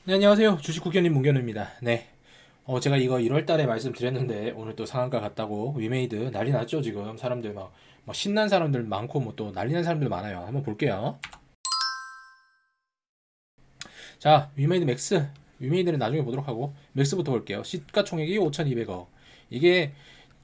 네, 안녕하세요. 주식국견님 문견우입니다. 네. 제가 이거 1월 달에 말씀드렸는데, 오늘 또 상한가 갔다고, 위메이드 난리 났죠, 지금. 사람들 막 신난 사람들 많고, 뭐 또 난리 난 사람들 많아요. 한번 볼게요. 자, 위메이드 맥스. 위메이드는 나중에 보도록 하고, 맥스부터 볼게요. 시가총액이 5,200억. 이게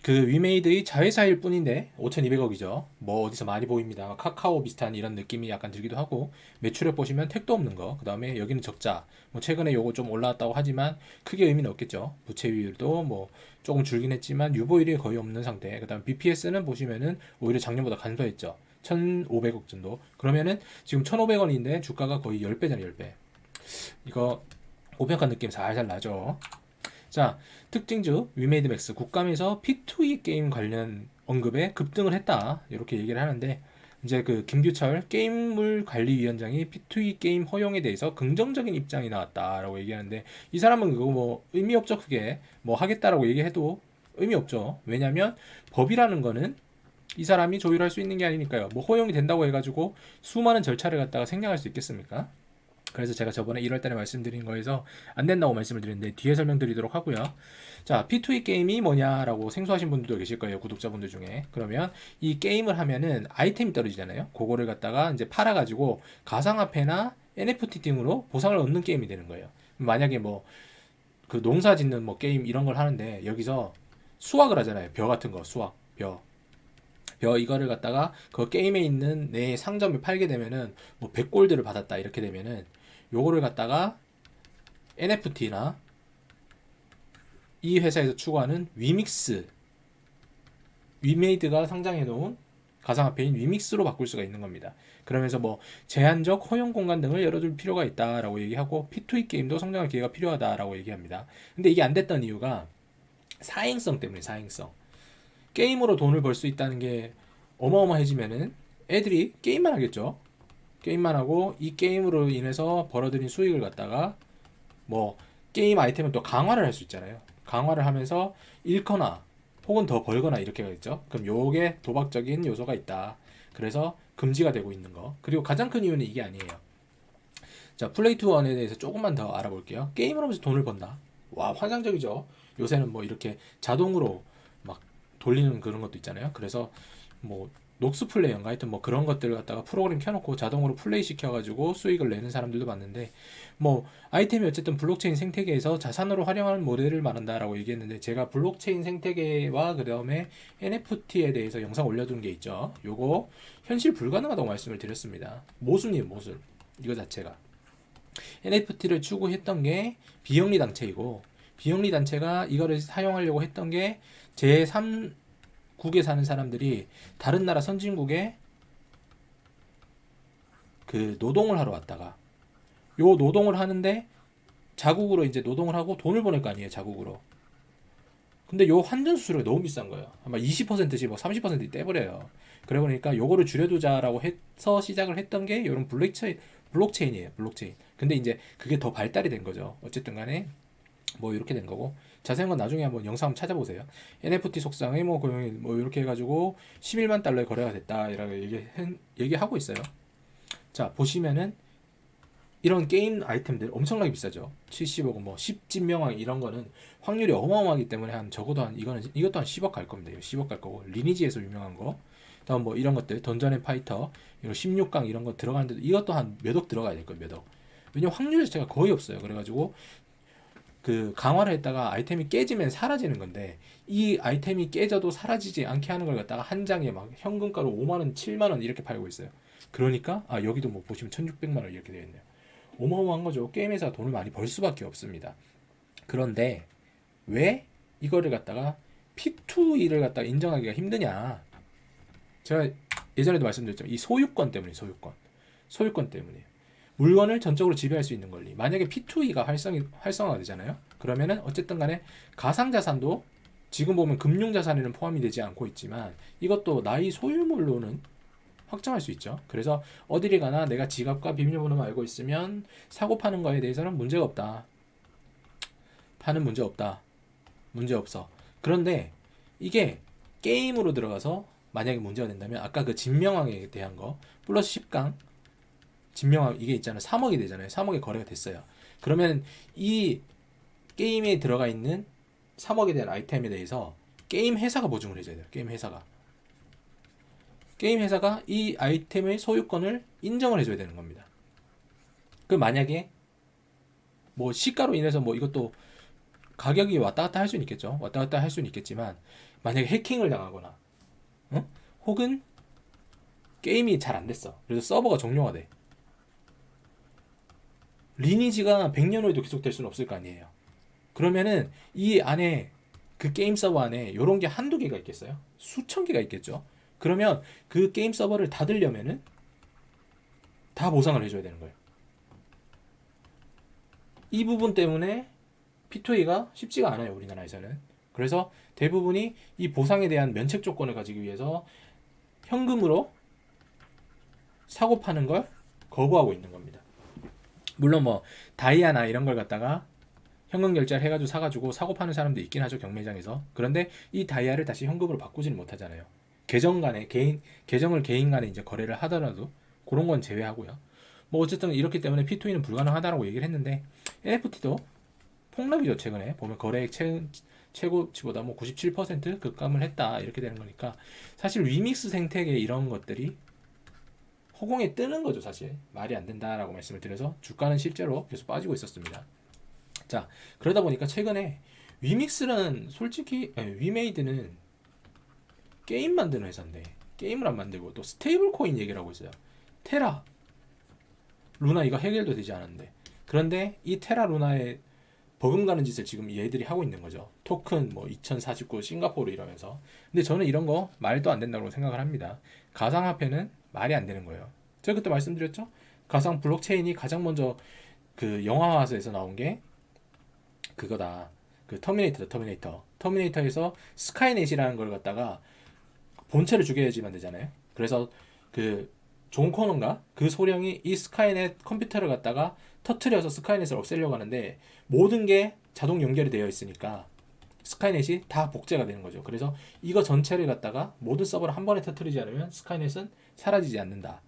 그 위메이드의 자회사일 뿐인데 5,200억이죠. 뭐 어디서 많이 보입니다. 카카오 비슷한 이런 느낌이 약간 들기도 하고 매출액 보시면 택도 없는 거. 그다음에 여기는 적자. 뭐 최근에 요거 좀 올라왔다고 하지만 크게 의미는 없겠죠. 부채 비율도 뭐 조금 줄긴 했지만 유보율이 거의 없는 상태. 그다음 BPS는 보시면은 오히려 작년보다 감소했죠. 1,500억 정도. 그러면은 지금 1,500원인데 주가가 거의 10배잖아요, 10배. 이거 고평가 느낌 살살 나죠. 자, 특징주 위메이드 맥스 국감에서 P2E 게임 관련 언급에 급등을 했다. 이렇게 얘기를 하는데 이제 그 김규철 게임물 관리위원장이 P2E 게임 허용에 대해서 긍정적인 입장이 나왔다라고 얘기하는데 이 사람은 그거 뭐 의미 없죠. 그게 뭐 하겠다라고 얘기해도 의미 없죠. 왜냐면 법이라는 거는 이 사람이 조율할 수 있는 게 아니니까요. 뭐 허용이 된다고 해가지고 수많은 절차를 갖다가 생략할 수 있겠습니까? 그래서 제가 저번에 1월 달에 말씀드린 거에서 안 된다고 말씀을 드렸는데 뒤에 설명드리도록 하고요. 자, P2E 게임이 뭐냐라고 생소하신 분들도 계실 거예요. 구독자분들 중에. 그러면 이 게임을 하면은 아이템이 떨어지잖아요. 그거를 갖다가 이제 팔아가지고 가상화폐나 NFT 등으로 보상을 얻는 게임이 되는 거예요. 만약에 뭐 그 농사 짓는 뭐 게임 이런 걸 하는데 여기서 수확을 하잖아요. 벼 같은 거, 수확, 벼 이거를 갖다가 그 게임에 있는 내 상점에 팔게 되면은 뭐 100골드를 받았다 이렇게 되면은 요거를 갖다가 NFT나 이 회사에서 추구하는 위믹스, 위메이드가 상장해 놓은 가상화폐인 위믹스로 바꿀 수가 있는 겁니다. 그러면서 뭐 제한적 허용 공간 등을 열어줄 필요가 있다라고 얘기하고 P2E 게임도 성장할 기회가 필요하다라고 얘기합니다. 근데 이게 안 됐던 이유가 사행성 때문에 사행성. 게임으로 돈을 벌 수 있다는 게 어마어마해지면은 애들이 게임만 하겠죠. 게임만 하고 이 게임으로 인해서 벌어들인 수익을 갖다가 뭐 게임 아이템은 또 강화를 할 수 있잖아요. 강화를 하면서 잃거나 혹은 더 벌거나 이렇게 가겠죠. 그럼 요게 도박적인 요소가 있다. 그래서 금지가 되고 있는 거. 그리고 가장 큰 이유는 이게 아니에요. 자, 플레이 투 원에 대해서 조금만 더 알아볼게요. 게임을 하면서 돈을 번다. 와, 환상적이죠. 요새는 뭐 이렇게 자동으로 막 돌리는 그런 것도 있잖아요. 그래서 뭐 녹스 플레이어인가 하여튼 뭐 그런 것들을 갖다가 프로그램 켜놓고 자동으로 플레이 시켜가지고 수익을 내는 사람들도 봤는데 뭐 아이템이 어쨌든 블록체인 생태계에서 자산으로 활용하는 모델을 말한다라고 얘기했는데 제가 블록체인 생태계와 그 다음에 NFT에 대해서 영상 올려둔 게 있죠. 요거 현실 불가능하다고 말씀을 드렸습니다. 모순이에요, 모순. 이거 자체가. NFT를 추구했던 게 비영리 단체이고 비영리 단체가 이거를 사용하려고 했던 게 제3국에 사는 사람들이 다른 나라 선진국에 그 노동을 하러 왔다가 요 노동을 하는데 자국으로 이제 노동을 하고 돈을 보낼 거 아니에요, 자국으로. 근데 요 환전 수수료가 너무 비싼 거예요. 아마 20%씩 뭐 30% 떼버려요. 그래 보니까 요거를 줄여두자라고 해서 시작을 했던 게 요런 블록체인이에요, 블록체인. 근데 이제 그게 더 발달이 된 거죠. 어쨌든 간에 뭐 이렇게 된 거고 자세한 건 나중에 한번 영상 한번 찾아보세요. NFT 속성의 뭐 고용이 뭐 이렇게 해가지고 11만 달러의 거래가 됐다 이라고 얘기하고 있어요. 자, 보시면은 이런 게임 아이템들 엄청나게 비싸죠. 70억 뭐 10진명왕 이런 거는 확률이 어마어마하기 때문에 한 적어도 한 이거는 이것도 한 10억 갈 겁니다. 10억 갈 거고 리니지에서 유명한 거. 다음 뭐 이런 것들 던전 앤 파이터 이런 16강 이런 거 들어가는데 이것도 한 몇 억 들어가야 될 거예요. 몇 억. 왜냐면 확률 자체가 거의 없어요. 그래가지고 그 강화를 했다가 아이템이 깨지면 사라지는 건데 이 아이템이 깨져도 사라지지 않게 하는 걸 갖다가 한 장에 막 현금가로 5만 원, 7만 원 이렇게 팔고 있어요. 그러니까 아 여기도 뭐 보시면 1,600만 원 이렇게 되어 있네요. 어마어마한 거죠. 게임 회사 돈을 많이 벌 수밖에 없습니다. 그런데 왜 이거를 갖다가 P2E를 갖다가 인정하기가 힘드냐? 제가 예전에도 말씀드렸죠. 이 소유권 때문에 소유권 때문에 물건을 전적으로 지배할 수 있는 권리. 만약에 P2E가 활성화가 되잖아요. 그러면은 어쨌든 간에 가상자산도 지금 보면 금융자산에는 포함이 되지 않고 있지만 이것도 나의 소유물로는 확정할 수 있죠. 그래서 어디를 가나 내가 지갑과 비밀번호만 알고 있으면 사고 파는 거에 대해서는 문제가 없다. 파는 문제 없다. 문제 없어. 그런데 이게 게임으로 들어가서 만약에 문제가 된다면 아까 그 진명왕에 대한 거 플러스 10강 진명왕 이게 있잖아요. 3억이 되잖아요. 3억의 거래가 됐어요. 그러면 이 게임에 들어가 있는 3억에 대한 아이템에 대해서 게임 회사가 보증을 해줘야 돼요. 게임 회사가 이 아이템의 소유권을 인정을 해줘야 되는 겁니다. 그 만약에 뭐 시가로 인해서 뭐 이것도 가격이 왔다 갔다 할 수는 있겠죠. 왔다 갔다 할 수는 있겠지만 만약에 해킹을 당하거나 혹은 게임이 잘 안 됐어. 그래서 서버가 종료가 돼. 리니지가 100년 후에도 계속될 수는 없을 거 아니에요. 그러면은 이 안에 그 게임 서버 안에 이런 게 한두 개가 있겠어요? 수천 개가 있겠죠. 그러면 그 게임 서버를 닫으려면은 다 보상을 해줘야 되는 거예요. 이 부분 때문에 P2A가 쉽지가 않아요, 우리나라에서는. 그래서 대부분이 이 보상에 대한 면책 조건을 가지기 위해서 현금으로 사고 파는 걸 거부하고 있는 겁니다. 물론 뭐 다이아나 이런 걸 갖다가 현금 결제를 해가지고 사가지고 사고 파는 사람도 있긴 하죠, 경매장에서. 그런데 이 다이아를 다시 현금으로 바꾸지는 못하잖아요. 계정을 개인 간에 이제 거래를 하더라도 그런 건 제외하고요. 뭐 어쨌든 이렇기 때문에 P2E는 불가능하다라고 얘기를 했는데 NFT도 폭락이죠. 최근에 보면 거래액 최고치보다 뭐 97% 급감을 했다 이렇게 되는 거니까 사실 리믹스 생태계 이런 것들이 허공에 뜨는 거죠. 사실 말이 안 된다라고 말씀을 드려서 주가는 실제로 계속 빠지고 있었습니다. 자, 그러다 보니까 최근에 위믹스는 솔직히 위메이드는 게임 만드는 회사인데 게임을 안 만들고 또 스테이블 코인 얘기를 하고 있어요. 테라 루나 이거 해결도 되지 않았는데, 그런데 이 테라 루나에 버금가는 짓을 지금 얘들이 하고 있는 거죠. 토큰 뭐 2049 싱가포르 이러면서. 근데 저는 이런 거 말도 안 된다고 생각을 합니다. 가상화폐는 말이 안 되는 거예요. 제가 그때 말씀드렸죠. 가상 블록체인이 가장 먼저 그 영화화에서 나온 게 그거다. 그 터미네이터에서 스카이넷이라는 걸 갖다가 본체를 죽여야지만 되잖아요. 그래서 그 존 코너인가 그 소령이 이 스카이넷 컴퓨터를 갖다가 터트려서 스카이넷을 없애려고 하는데 모든 게 자동 연결이 되어 있으니까 스카이넷이 다 복제가 되는 거죠. 그래서 이거 전체를 갖다가 모든 서버를 한 번에 터트리지 않으면 스카이넷은 사라지지 않는다.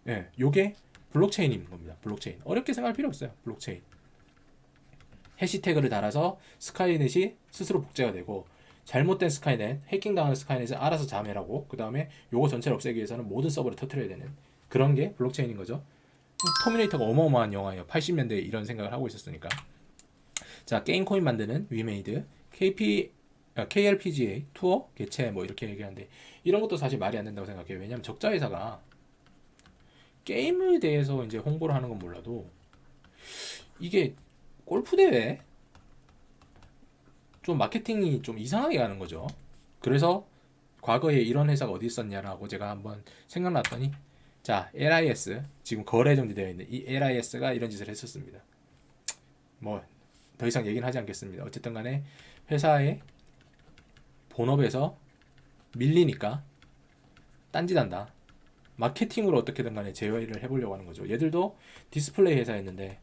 예, 요게 블록체인인 겁니다. 블록체인. 어렵게 생각할 필요 없어요. 블록체인. 해시태그를 달아서 스카이넷이 스스로 복제가 되고 잘못된 스카이넷, 해킹당한 스카이넷을 알아서 자멸하고 그 다음에 요거 전체를 없애기 위해서는 모든 서버를 터트려야 되는 그런 게 블록체인인 거죠. 터미네이터가 어마어마한 영화예요. 80년대에 이런 생각을 하고 있었으니까. 자, 게임 코인 만드는 위메이드, KLPGA, 투어, 개체 뭐 이렇게 얘기하는데 이런 것도 사실 말이 안 된다고 생각해요. 왜냐면 적자 회사가 게임에 대해서 이제 홍보를 하는 건 몰라도 이게 골프 대회 좀 마케팅이 좀 이상하게 가는 거죠. 그래서 과거에 이런 회사가 어디 있었냐라고 제가 한번 생각났더니 자, LIS 지금 거래 정지되어 있는 이 LIS가 이런 짓을 했었습니다. 뭐 더 이상 얘기는 하지 않겠습니다. 어쨌든 간에 회사의 본업에서 밀리니까 딴짓한다. 마케팅으로 어떻게든 간에 제어를 해보려고 하는 거죠. 얘들도 디스플레이 회사였는데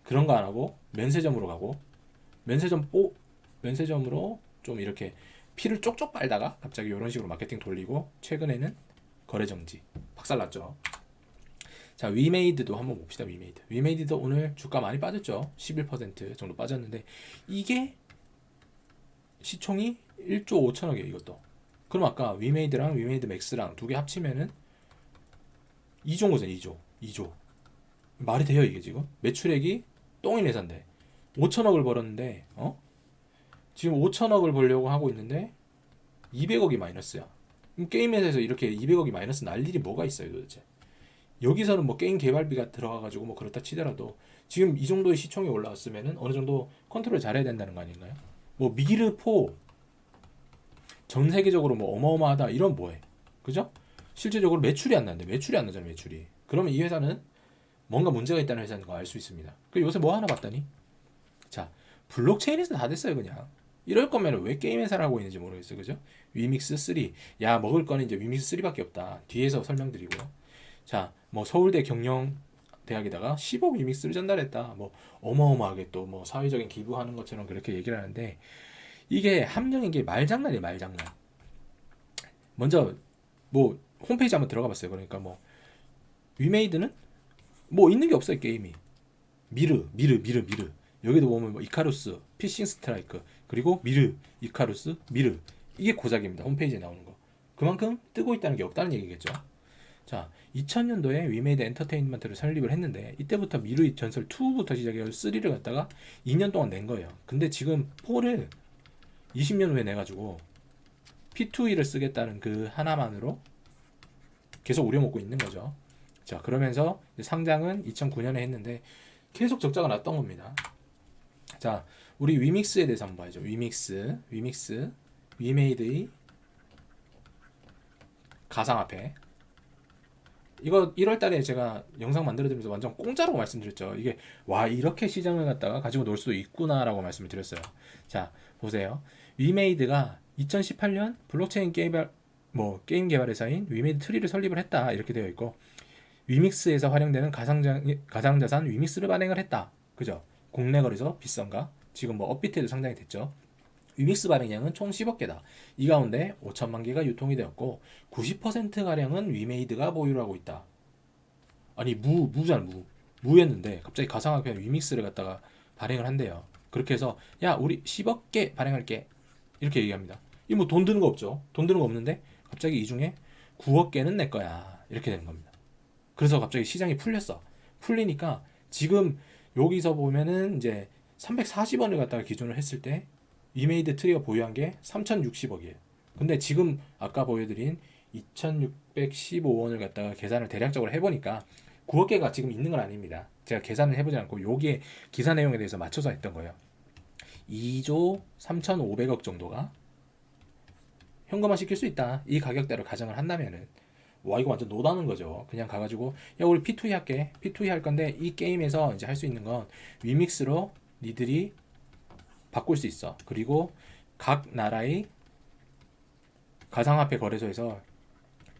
그런 거 안 하고 면세점으로 가고 면세점으로 좀 이렇게 피를 쪽쪽 빨다가 갑자기 이런 식으로 마케팅 돌리고 최근에는 거래 정지 박살났죠. 자, 위메이드도 한번 봅시다. 위메이드도 오늘 주가 많이 빠졌죠. 11% 정도 빠졌는데 이게 시총이 1조 5천억이에요. 이것도. 그럼 아까 위메이드랑 위메이드 맥스랑 두 개 합치면은 2조인 거잖아요. 2조 말이 돼요 이게 지금? 매출액이 똥인 회사인데 5천억을 벌었는데 지금 5천억을 벌려고 하고 있는데 200억이 마이너스야. 그럼 게임 회사에서 이렇게 200억이 마이너스 날 일이 뭐가 있어요 도대체? 여기서는 뭐 게임 개발비가 들어가가지고 뭐 그렇다 치더라도 지금 이 정도의 시총이 올라왔으면은 어느 정도 컨트롤 잘해야 된다는 거 아닌가요? 뭐 미르포 전 세계적으로 뭐 어마어마하다 이런 뭐해? 그죠? 실제적으로 매출이 안 나는데 매출이 안 나잖아요. 매출이. 그러면 이 회사는 뭔가 문제가 있다는 회사인 거 알 수 있습니다. 그 요새 뭐 하나 봤더니 자, 블록체인에서 다 됐어요 그냥. 이럴 거면 왜 게임 회사를 하고 있는지 모르겠어요. 그죠? 위믹스 3. 야, 먹을 거는 이제 위믹스 3밖에 없다. 뒤에서 설명드리고요. 자, 뭐 서울대 경영대학에다가 10억 위믹스를 전달했다. 뭐 어마어마하게 또 뭐 사회적인 기부하는 것처럼 그렇게 얘기를 하는데 이게 함정인 게 말장난이에요. 말장난. 먼저 뭐 홈페이지 한번 들어가 봤어요. 그러니까 뭐 위메이드는 뭐 있는 게 없어요. 게임이. 미르. 여기도 보면 뭐 이카루스, 피싱 스트라이크, 그리고 미르, 이카루스, 미르. 이게 고작입니다. 홈페이지에 나오는 거. 그만큼 뜨고 있다는 게 없다는 얘기겠죠. 자, 2000년도에 위메이드 엔터테인먼트를 설립을 했는데 이때부터 미르 전설 2부터 시작해서 3를 갖다가 2년 동안 낸 거예요. 근데 지금 4를 20년 후에 내가지고 P2E를 쓰겠다는 그 하나만으로 계속 우려먹고 있는 거죠. 자, 그러면서 상장은 2009년에 했는데 계속 적자가 났던 겁니다. 자, 우리 위믹스에 대해서 한번 봐야죠. 위메이드의 가상화폐. 이거 1월달에 제가 영상 만들어드리면서 완전 공짜라고 말씀드렸죠. 이게 와 이렇게 시장을 갖다가 가지고 놀 수도 있구나라고 말씀을 드렸어요. 자, 보세요. 위메이드가 2018년 블록체인 게임 개발 회사인 위메이드 트리를 설립을 했다 이렇게 되어 있고 위믹스에서 활용되는 가상자산 위믹스를 발행을 했다. 그죠? 국내 거래소 빗썸가 지금 뭐 업비트에도 상장이 됐죠. 위믹스 발행량은 총 10억 개다. 이 가운데 5천만 개가 유통이 되었고 90%가량은 위메이드가 보유를 하고 있다. 아니 무였는데 갑자기 가상화폐 위믹스를 갖다가 발행을 한대요. 그렇게 해서 야 우리 10억 개 발행할게 이렇게 얘기합니다. 이 뭐 돈 드는 거 없죠. 돈 드는 거 없는데 갑자기 이 중에 9억 개는 내 거야 이렇게 되는 겁니다. 그래서 갑자기 시장이 풀리니까 지금 여기서 보면은 이제 340원을 갖다가 기준을 했을 때 위메이드 트리가 보유한 게 3060억이에요. 근데 지금 아까 보여드린 2615원을 갖다가 계산을 대략적으로 해보니까 9억 개가 지금 있는 건 아닙니다. 제가 계산을 해보지 않고 요게 기사 내용에 대해서 맞춰서 했던 거예요. 2조 3,500억 정도가 현금화 시킬 수 있다. 이 가격대로 가정을 한다면은 와 이거 완전 노다는 거죠. 그냥 가가지고 야 우리 P2E 할게. P2E 할 건데 이 게임에서 이제 할 수 있는 건 위믹스로 니들이 바꿀 수 있어. 그리고 각 나라의 가상화폐 거래소에서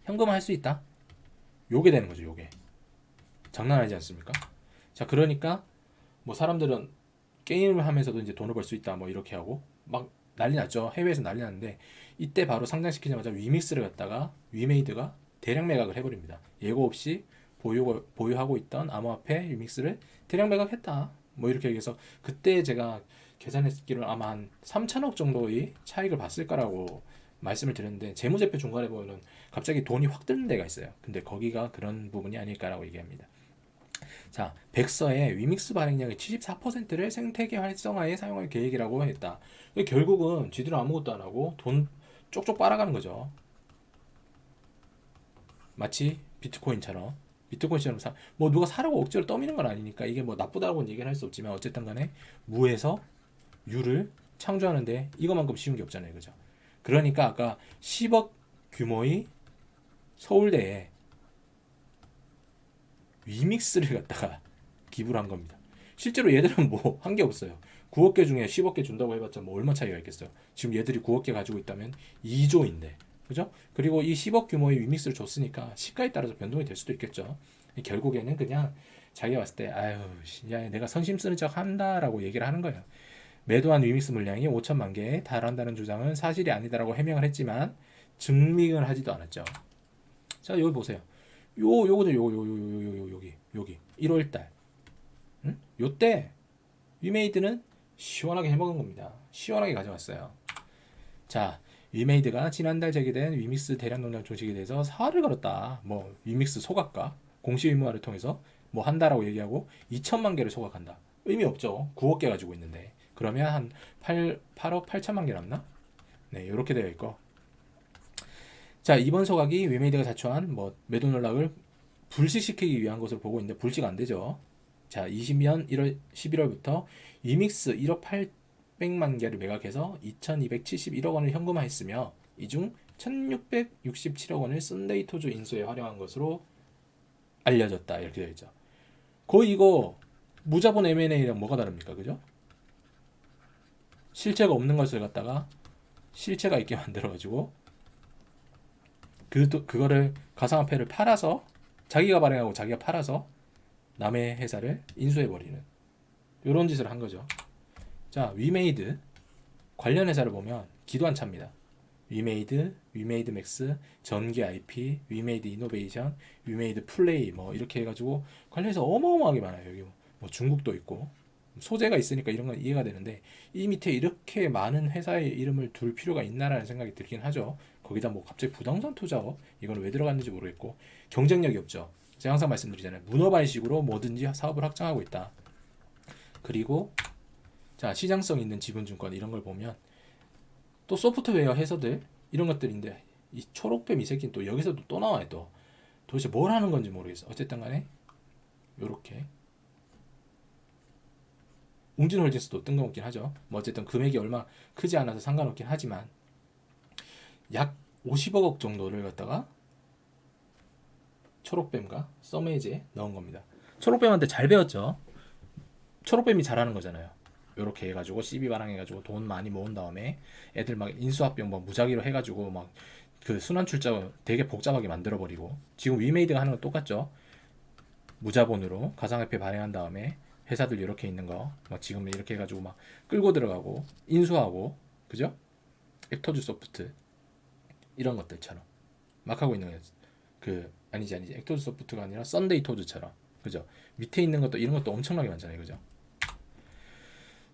현금화 할 수 있다. 요게 되는 거죠. 요게 장난 아니지 않습니까? 자 그러니까 뭐 사람들은 게임을 하면서도 이제 돈을 벌 수 있다. 뭐 이렇게 하고 막 난리 났죠. 해외에서 난리 났는데 이때 바로 상장시키자마자 위믹스를 갖다가 위메이드가 대량 매각을 해버립니다. 예고 없이 보유하고 있던 암호화폐 위믹스를 대량 매각했다. 뭐 이렇게 얘기해서 그때 제가 계산했기로는 아마 한 3천억 정도의 차익을 봤을 거라고 말씀을 드렸는데 재무제표 중간에 보면은 갑자기 돈이 확 뜨는 데가 있어요. 근데 거기가 그런 부분이 아닐까라고 얘기합니다. 자, 백서에 위믹스 발행량의 74%를 생태계 활성화에 사용할 계획이라고 했다. 결국은 지들은 아무것도 안 하고 돈 쪽쪽 빨아가는 거죠. 마치 비트코인처럼 뭐 누가 사라고 억지로 떠미는 건 아니니까 이게 뭐 나쁘다고는 얘기는 할 수 없지만 어쨌든 간에 무에서 유를 창조하는데 이거만큼 쉬운 게 없잖아요. 그죠? 그러니까 아까 10억 규모의 서울대에 위믹스를 갖다가 기부를 한 겁니다. 실제로 얘들은 뭐 한 게 없어요. 9억 개 중에 10억 개 준다고 해봤자 뭐 얼마 차이가 있겠어요. 지금 얘들이 9억 개 가지고 있다면 2조인데 그죠? 그리고 이 10억 규모의 위믹스를 줬으니까 시가에 따라서 변동이 될 수도 있겠죠. 결국에는 그냥 자기가 봤을 때 아유 야 내가 선심 쓰는 척 한다라고 얘기를 하는 거예요. 매도한 위믹스 물량이 5천만 개에 달한다는 주장은 사실이 아니다라고 해명을 했지만 증명을 하지도 않았죠. 자 여기 보세요. 여기 1월달 요때 위메이드는 시원하게 해먹은 겁니다. 시원하게 가져갔어요. 자 위메이드가 지난달 제기된 위믹스 대량 농장 조직에 대해서 사활을 걸었다. 뭐 위믹스 소각과 공시 의무화를 통해서 뭐 한다라고 얘기하고 2천만 개를 소각한다. 의미 없죠. 9억 개 가지고 있는데 그러면 한 8억 8천만 개 남나? 네 이렇게 되어 있고 자 이번 소각이 위메이드가 자초한 뭐 매도 논락을 불식시키기 위한 것으로 보고 있는데 불식 안 되죠. 자 20년 1월 11월부터 위믹스 1억 800만 개를 매각해서 2271억 원을 현금화했으며 이 중 1667억 원을 썬데이 토주 인수에 활용한 것으로 알려졌다. 이렇게 되어 있죠. 거의 이거 무자본 M&A랑 뭐가 다릅니까? 그죠? 실체가 없는 것을 갖다가 실체가 있게 만들어가지고 그거를 가상화폐를 팔아서 자기가 발행하고 자기가 팔아서 남의 회사를 인수해버리는 이런 짓을 한 거죠. 자 위메이드 관련 회사를 보면 기도 안 찹니다. 위메이드, 위메이드 맥스, 전기 IP, 위메이드 이노베이션, 위메이드 플레이 뭐 이렇게 해가지고 관련해서 어마어마하게 많아요. 여기 뭐 중국도 있고 소재가 있으니까 이런 건 이해가 되는데 이 밑에 이렇게 많은 회사의 이름을 둘 필요가 있나라는 생각이 들긴 하죠. 거기다 뭐 갑자기 부동산 투자업 이건 왜 들어갔는지 모르겠고 경쟁력이 없죠. 제가 항상 말씀드리잖아요. 문어발식으로 뭐든지 사업을 확장하고 있다. 그리고 자 시장성 있는 지분증권 이런 걸 보면 또 소프트웨어 회사들 이런 것들인데 이 초록뱀 이 새끼는 또 여기서도 또 나와요. 또 도대체 뭘 하는 건지 모르겠어. 어쨌든 간에 요렇게 웅진홀딩스도 뜬금없긴 하죠. 뭐 어쨌든 금액이 얼마 크지 않아서 상관없긴 하지만 약 50억 정도를 갖다가 초록뱀과 써메이지에 넣은 겁니다. 초록뱀한테 잘 배웠죠. 초록뱀이 잘하는 거잖아요. 요렇게 해가지고 CB 발행 해가지고 돈 많이 모은 다음에 애들 막 인수합병 뭐 무작위로 해가지고 막 그 순환 출자 되게 복잡하게 만들어버리고 지금 위메이드가 하는 건 똑같죠. 무자본으로 가상화폐 발행한 다음에 회사들 이렇게 있는 거 막 지금 이렇게 해가지고 막 끌고 들어가고 인수하고 그죠? 액터즈 소프트 이런 것들처럼 막 하고 있는 거예요. 그 아니지 액터즈 소프트가 아니라 썬데이 토즈처럼 그죠? 밑에 있는 것도 이런 것도 엄청나게 많잖아요, 그죠?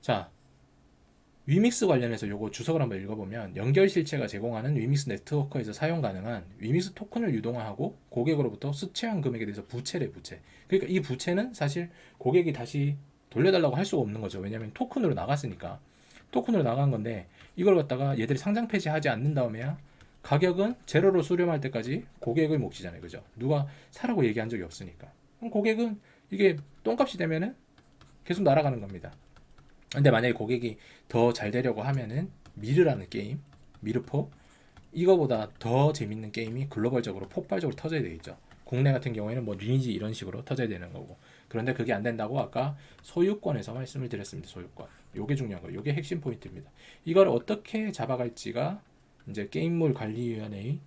자 위믹스 관련해서 요거 주석을 한번 읽어보면 연결 실체가 제공하는 위믹스 네트워크에서 사용 가능한 위믹스 토큰을 유동화하고 고객으로부터 수채한 금액에 대해서 부채래 부채. 그러니까 이 부채는 사실 고객이 다시 돌려달라고 할 수가 없는 거죠. 왜냐하면 토큰으로 나갔으니까 토큰으로 나간 건데 이걸 갖다가 얘들이 상장 폐지하지 않는 다음에야 가격은 제로로 수렴할 때까지 고객의 몫이잖아요, 그죠? 누가 사라고 얘기한 적이 없으니까. 그럼 고객은 이게 똥값이 되면은 계속 날아가는 겁니다. 근데 만약에 고객이 더 잘 되려고 하면은 미르라는 게임, 미르포 이거보다 더 재밌는 게임이 글로벌적으로 폭발적으로 터져야 되겠죠. 국내 같은 경우에는 뭐 리니지 이런 식으로 터져야 되는 거고. 그런데 그게 안 된다고 아까 소유권에서 말씀을 드렸습니다. 소유권. 요게 중요한 거예요. 요게 핵심 포인트입니다. 이걸 어떻게 잡아갈지가 이제 게임물 관리위원회의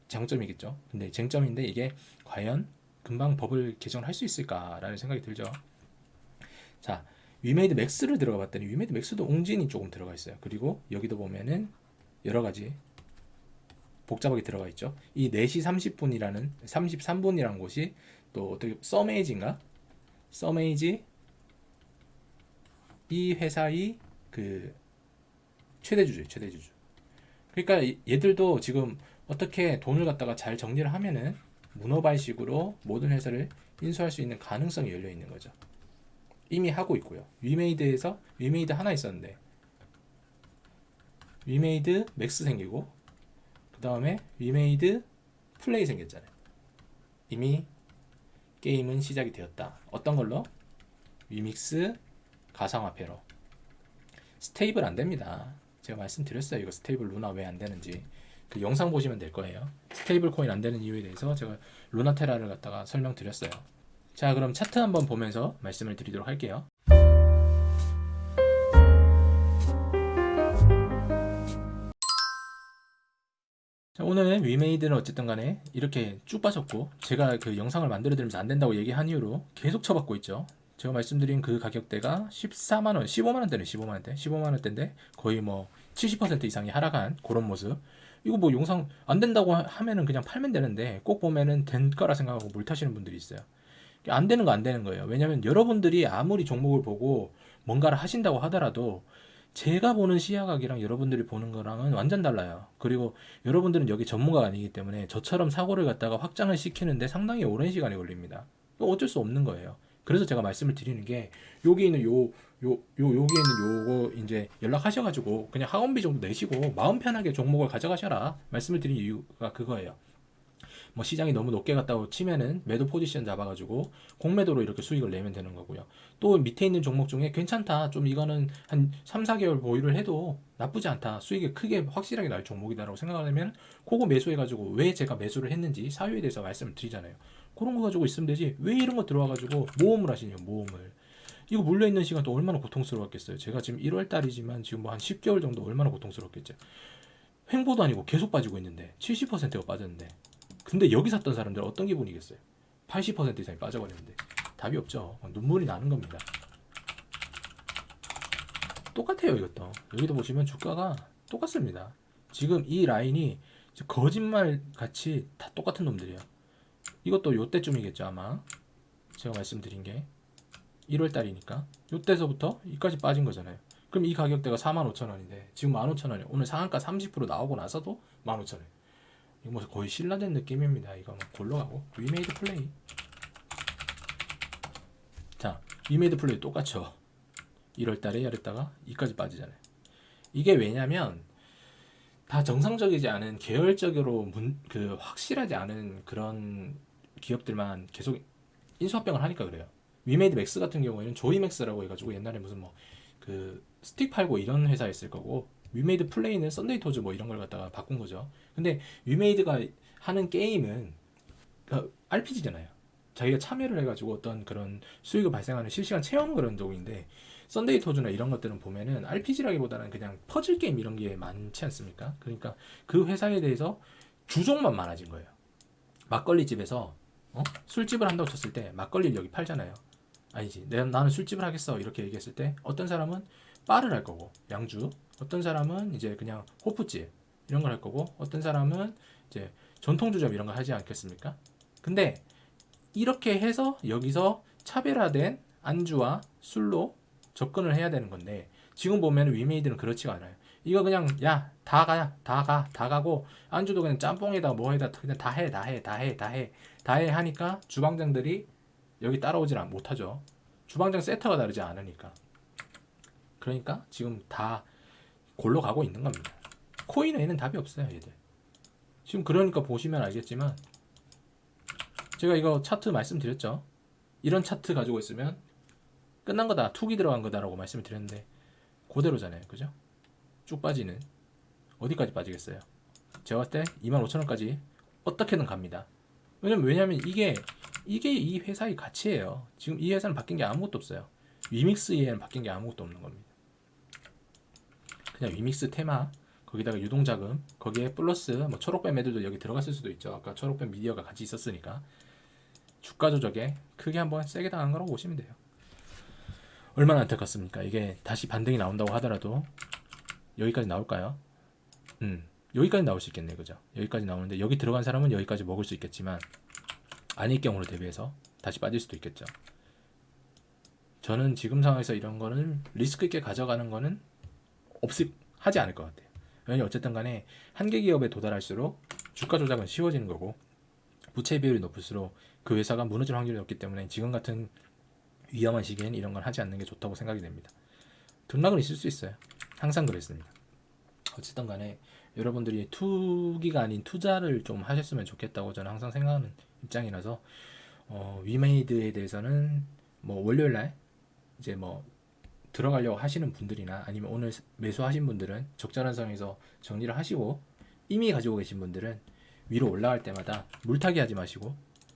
장점이겠죠. 근데 쟁점인데 이게 과연 금방 법을 개정할 수 있을까라는 생각이 들죠. 자, 위메이드 맥스를 들어가 봤더니 위메이드 맥스도 웅진이 조금 들어가 있어요. 그리고 여기도 보면은 여러 가지 복잡하게 들어가 있죠. 이 4시 30분이라는 33분이라는 곳이 또 어떻게 써메이지인가? 써메이지 이 회사의 그 최대주주예요. 최대주주. 그러니까 얘들도 지금 어떻게 돈을 갖다가 잘 정리를 하면은 문어발식으로 모든 회사를 인수할 수 있는 가능성이 열려 있는 거죠. 이미 하고 있고요. 위메이드에서 위메이드 하나 있었는데 위메이드 맥스 생기고 그 다음에 위메이드 플레이 생겼잖아요. 이미 게임은 시작이 되었다. 어떤 걸로? 위믹스 가상화폐로. 스테이블 안 됩니다. 제가 말씀드렸어요. 이거 스테이블 루나 왜 안 되는지. 그 영상 보시면 될 거예요. 스테이블 코인 안 되는 이유에 대해서 제가 루나테라를 갖다가 설명드렸어요. 자, 그럼 차트 한번 보면서 말씀을 드리도록 할게요. 자, 오늘 위메이드는 어쨌든 간에 이렇게 쭉 빠졌고 제가 그 영상을 만들어 드리면서 안 된다고 얘기한 이유로 계속 쳐받고 있죠. 제가 말씀드린 그 가격대가 14만원, 15만원대네. 15만원대 15만원대인데 거의 뭐 70% 이상이 하락한 그런 모습. 이거 뭐 영상 안 된다고 하면은 그냥 팔면 되는데 꼭 보면은 된 거라 생각하고 물 타시는 분들이 있어요. 안 되는 거 안 되는 거예요. 왜냐면 여러분들이 아무리 종목을 보고 뭔가를 하신다고 하더라도 제가 보는 시야각이랑 여러분들이 보는 거랑은 완전 달라요. 그리고 여러분들은 여기 전문가가 아니기 때문에 저처럼 사고를 갖다가 확장을 시키는데 상당히 오랜 시간이 걸립니다. 어쩔 수 없는 거예요. 그래서 제가 말씀을 드리는 게 여기 있는 여기 있는 요거 이제 연락하셔가지고 그냥 학원비 정도 내시고 마음 편하게 종목을 가져가셔라 말씀을 드린 이유가 그거예요. 뭐 시장이 너무 높게 갔다고 치면은 매도 포지션 잡아가지고 공매도로 이렇게 수익을 내면 되는 거고요. 또 밑에 있는 종목 중에 괜찮다. 좀 이거는 한 3, 4개월 보유를 해도 나쁘지 않다. 수익이 크게 확실하게 날 종목이다라고 생각하면 그거 매수해가지고 왜 제가 매수를 했는지 사유에 대해서 말씀을 드리잖아요. 그런 거 가지고 있으면 되지. 왜 이런 거 들어와가지고 모험을 하시냐고 모험을. 이거 물려있는 시간 또 얼마나 고통스러웠겠어요. 제가 지금 1월 달이지만 지금 뭐 한 10개월 정도 얼마나 고통스럽겠죠. 횡보도 아니고 계속 빠지고 있는데 70%가 빠졌는데 근데 여기 샀던 사람들 어떤 기분이겠어요? 80% 이상이 빠져버리는데 답이 없죠. 눈물이 나는 겁니다. 똑같아요. 이것도 여기도 보시면 주가가 똑같습니다. 지금 이 라인이 거짓말 같이 다 똑같은 놈들이에요. 이것도 요때쯤이겠죠 아마 제가 말씀드린 게 1월 달이니까 이때서부터 이까지 빠진 거잖아요. 그럼 이 가격대가 45,000원인데 지금 15,000원이 오늘 상한가 30% 나오고 나서도 15,000원. 이거 뭐 거의 신라된 느낌입니다. 이거 막 골로 가고 위메이드 플레이. 자, 위메이드 플레이 똑같죠. 1월 달에 열었다가 이까지 빠지잖아요. 이게 왜냐면 다 정상적이지 않은 계열적으로 확실하지 않은 그런 기업들만 계속 인수합병을 하니까 그래요. 위메이드 맥스 같은 경우에는 조이맥스라고 해가지고 옛날에 무슨 뭐 그 스틱 팔고 이런 회사였을 거고 위메이드 플레이는 썬데이 토즈 뭐 이런 걸 갖다가 바꾼 거죠. 근데 위메이드가 하는 게임은 RPG잖아요. 자기가 참여를 해가지고 어떤 그런 수익을 발생하는 실시간 체험 그런 쪽인데 썬데이 토즈나 이런 것들은 보면은 RPG라기보다는 그냥 퍼즐 게임 이런 게 많지 않습니까? 그러니까 그 회사에 대해서 주종만 많아진 거예요. 막걸리 집에서 술집을 한다고 쳤을 때 막걸리를 여기 팔잖아요. 아니지, 나는 술집을 하겠어 이렇게 얘기했을 때 어떤 사람은 바를 할 거고 양주, 어떤 사람은 이제 그냥 호프집 이런 걸 할 거고 어떤 사람은 이제 전통주점 이런 걸 하지 않겠습니까? 근데 이렇게 해서 여기서 차별화된 안주와 술로 접근을 해야 되는 건데 지금 보면 위메이드는 그렇지가 않아요. 이거 그냥 야 다 가고 안주도 그냥 짬뽕에다 뭐에다 그냥 다 해 하니까 주방장들이 여기 따라오질 못하죠. 주방장 세터가 다르지 않으니까. 그러니까 지금 다 골로 가고 있는 겁니다. 코인에는 답이 없어요, 얘들. 지금 그러니까 보시면 알겠지만 제가 이거 차트 말씀드렸죠. 이런 차트 가지고 있으면 끝난 거다, 투기 들어간 거다라고 말씀을 드렸는데 그대로잖아요, 그죠? 쭉 빠지는. 어디까지 빠지겠어요? 제가 봤을 때 25,000원까지 어떻게든 갑니다. 왜냐면 이게 이 회사의 가치예요. 지금 이 회사는 바뀐 게 아무것도 없어요. 위믹스에는 바뀐 게 아무것도 없는 겁니다. 그냥 위믹스 테마 거기다가 유동자금 거기에 플러스 뭐 초록뱀 애들도 여기 들어갔을 수도 있죠. 아까 초록뱀 미디어가 같이 있었으니까 주가 조작에 크게 한번 세게 당한 거라고 보시면 돼요. 얼마나 안타깝습니까? 이게 다시 반등이 나온다고 하더라도 여기까지 나올까요? 여기까지 나올 수 있겠네, 그죠? 여기까지 나오는데 여기 들어간 사람은 여기까지 먹을 수 있겠지만 아닐 경우를 대비해서 다시 빠질 수도 있겠죠. 저는 지금 상황에서 이런 거는 리스크 있게 가져가는 거는 하지 않을 것 같아요. 왜냐면 어쨌든 간에 한계 기업에 도달할수록 주가 조작은 쉬워지는 거고 부채 비율이 높을수록 그 회사가 무너질 확률이 높기 때문에 지금 같은 위험한 시기에는 이런 걸 하지 않는 게 좋다고 생각이 됩니다. 등락은 있을 수 있어요. 항상 그랬습니다. 어쨌든 간에 여러분들이 투기가 아닌 투자를 좀 하셨으면 좋겠다고 저는 항상 생각하는 입장이라서 위메이드에 대해서는 뭐 월요일날 이제 뭐 들어가려고 하시는 분들이나 아니면 오늘 매수하신 분들은 적절한 상황에서 정리를 하시고 이미 가지고 계신 분들은 위로 올라갈 때마다 물타기 하지 마시고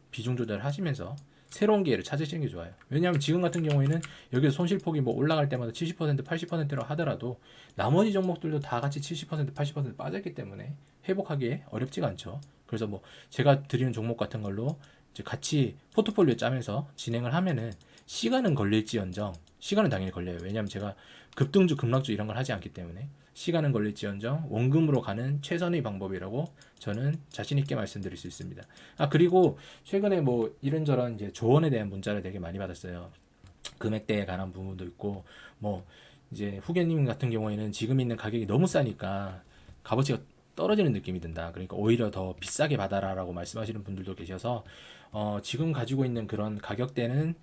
비중 조절을 하시면서 새로운 기회를 찾으시는 게 좋아요. 왜냐하면 지금 같은 경우에는 여기서 손실폭이 뭐 올라갈 때마다 70% 80%로 하더라도 나머지 종목들도 다 같이 70% 80% 빠졌기 때문에 회복하기 어렵지가 않죠. 그래서 뭐 제가 드리는 종목 같은 걸로 이제 같이 포트폴리오 짜면서 진행을 하면은 시간은 걸릴지언정 시간은 당연히 걸려요. 왜냐하면 제가 급등주 급락주 이런 걸 하지 않기 때문에 시간은 걸릴지언정 원금으로 가는 최선의 방법이라고 저는 자신 있게 말씀드릴 수 있습니다. 그리고 최근에 뭐 이런저런 이제 조언에 대한 문자를 되게 많이 받았어요. 금액대에 관한 부분도 있고 뭐 이제 후견님 같은 경우에는 지금 있는 가격이 너무 싸니까 값어치가 떨어지는 느낌이 든다. 그러니까 오히려 더 비싸게 받아라라고 말씀하시는 분들도 계셔서 지금 가지고 있는 그런 가격대는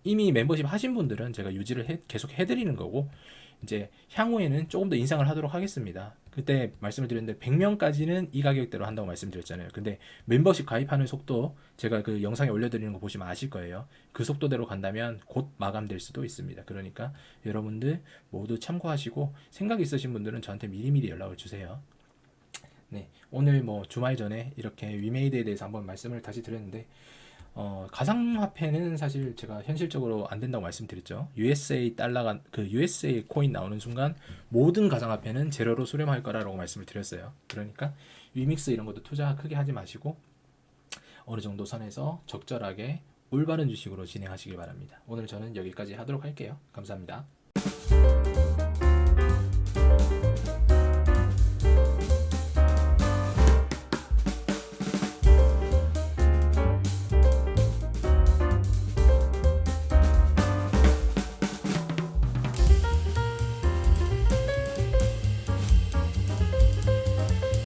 이미 멤버십 하신 분들은 제가 유지를 계속 해드리는 거고 이제 향후에는 조금 더 인상을 하도록 하겠습니다. 그때 말씀을 드렸는데 100명까지는 이 가격대로 한다고 말씀드렸잖아요. 근데 멤버십 가입하는 속도 제가 그 영상에 올려드리는 거 보시면 아실 거예요. 그 속도대로 간다면 곧 마감될 수도 있습니다. 그러니까 여러분들 모두 참고하시고 생각 있으신 분들은 저한테 미리미리 연락을 주세요. 네, 오늘 뭐 주말 전에 이렇게 위메이드에 대해서 한번 말씀을 다시 드렸는데 가상화폐는 사실 제가 현실적으로 안 된다고 말씀드렸죠. USA 달러가 그 USA 코인 나오는 순간 모든 가상화폐는 제로로 수렴할 거라고 말씀을 드렸어요. 그러니까 위믹스 이런 것도 투자 크게 하지 마시고 어느 정도 선에서 적절하게 올바른 주식으로 진행하시기 바랍니다. 오늘 저는 여기까지 하도록 할게요. 감사합니다.